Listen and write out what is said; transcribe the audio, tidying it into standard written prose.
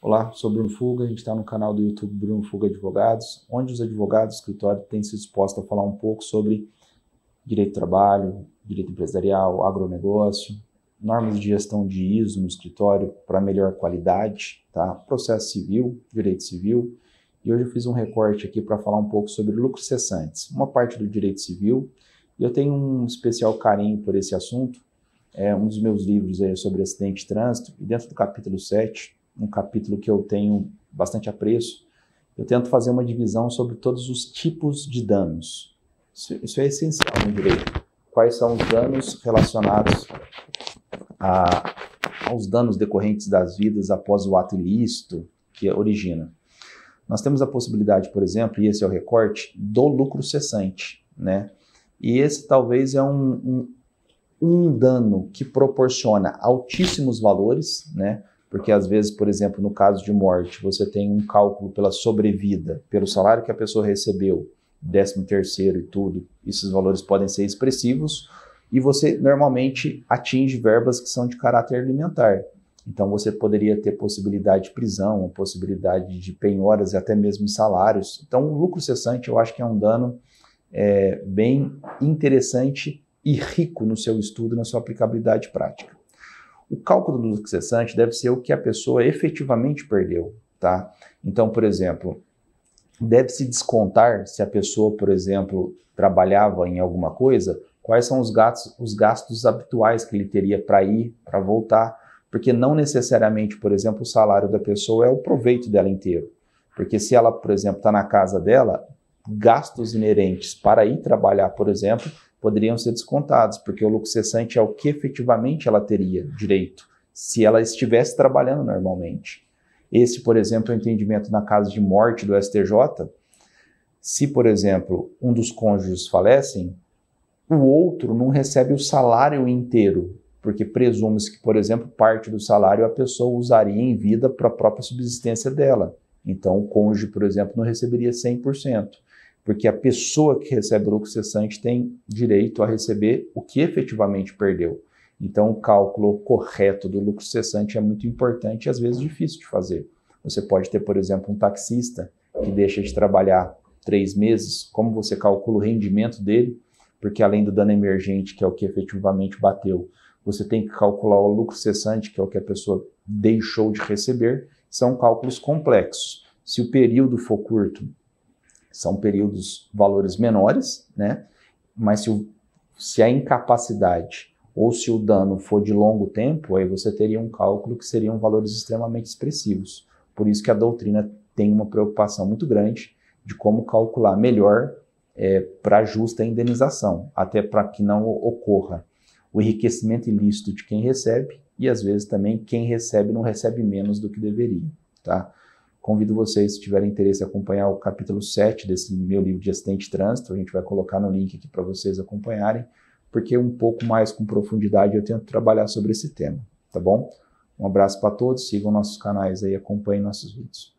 Olá, sou Bruno Fuga, a gente está no canal do YouTube Bruno Fuga Advogados, onde os advogados do escritório têm se disposto a falar um pouco sobre direito do trabalho, direito empresarial, agronegócio, normas de gestão de ISO no escritório para melhor qualidade, tá? Processo civil, direito civil. E hoje eu fiz um recorte aqui para falar um pouco sobre lucros cessantes, uma parte do direito civil. E eu tenho um especial carinho por esse assunto. É um dos meus livros aí sobre acidente de trânsito, e dentro do capítulo 7, um capítulo que eu tenho bastante apreço, eu tento fazer uma divisão sobre todos os tipos de danos. Isso é essencial no direito. Quais são os danos relacionados aos danos decorrentes das vidas após o ato ilícito que origina. Nós temos a possibilidade, por exemplo, e esse é o recorte, do lucro cessante, né? E esse talvez é um dano que proporciona altíssimos valores, né? Porque às vezes, por exemplo, no caso de morte, você tem um cálculo pela sobrevida, pelo salário que a pessoa recebeu, 13º e tudo, esses valores podem ser expressivos, e você normalmente atinge verbas que são de caráter alimentar. Então você poderia ter possibilidade de prisão, possibilidade de penhoras e até mesmo salários. Então o lucro cessante eu acho que é um dano bem interessante e rico no seu estudo, na sua aplicabilidade prática. O cálculo do lucro cessante deve ser o que a pessoa efetivamente perdeu, tá? Então, por exemplo, deve-se descontar se a pessoa, por exemplo, trabalhava em alguma coisa, quais são os gastos habituais que ele teria para ir, para voltar, porque não necessariamente, por exemplo, o salário da pessoa é o proveito dela inteiro. Porque se ela, por exemplo, está na casa dela, gastos inerentes para ir trabalhar, por exemplo, poderiam ser descontados, porque o lucro cessante é o que efetivamente ela teria direito, se ela estivesse trabalhando normalmente. Esse, por exemplo, é o entendimento na caso de morte do STJ. Se, por exemplo, um dos cônjuges falecem, o outro não recebe o salário inteiro, porque presume-se que, por exemplo, parte do salário a pessoa usaria em vida para a própria subsistência dela. Então, o cônjuge, por exemplo, não receberia 100%. Porque a pessoa que recebe o lucro cessante tem direito a receber o que efetivamente perdeu. Então, o cálculo correto do lucro cessante é muito importante e às vezes difícil de fazer. Você pode ter, por exemplo, um taxista que deixa de trabalhar 3 meses, como você calcula o rendimento dele, porque além do dano emergente, que é o que efetivamente bateu, você tem que calcular o lucro cessante, que é o que a pessoa deixou de receber. São cálculos complexos. Se o período for curto, são períodos, valores menores, né? Mas se a incapacidade ou se o dano for de longo tempo, aí você teria um cálculo que seriam valores extremamente expressivos. Por isso que a doutrina tem uma preocupação muito grande de como calcular melhor para justa indenização, até para que não ocorra o enriquecimento ilícito de quem recebe e às vezes também quem recebe não recebe menos do que deveria, tá? Convido vocês, se tiverem interesse, a acompanhar o capítulo 7 desse meu livro de acidente de trânsito. A gente vai colocar no link aqui para vocês acompanharem, porque um pouco mais com profundidade eu tento trabalhar sobre esse tema, tá bom? Um abraço para todos, sigam nossos canais aí, acompanhem nossos vídeos.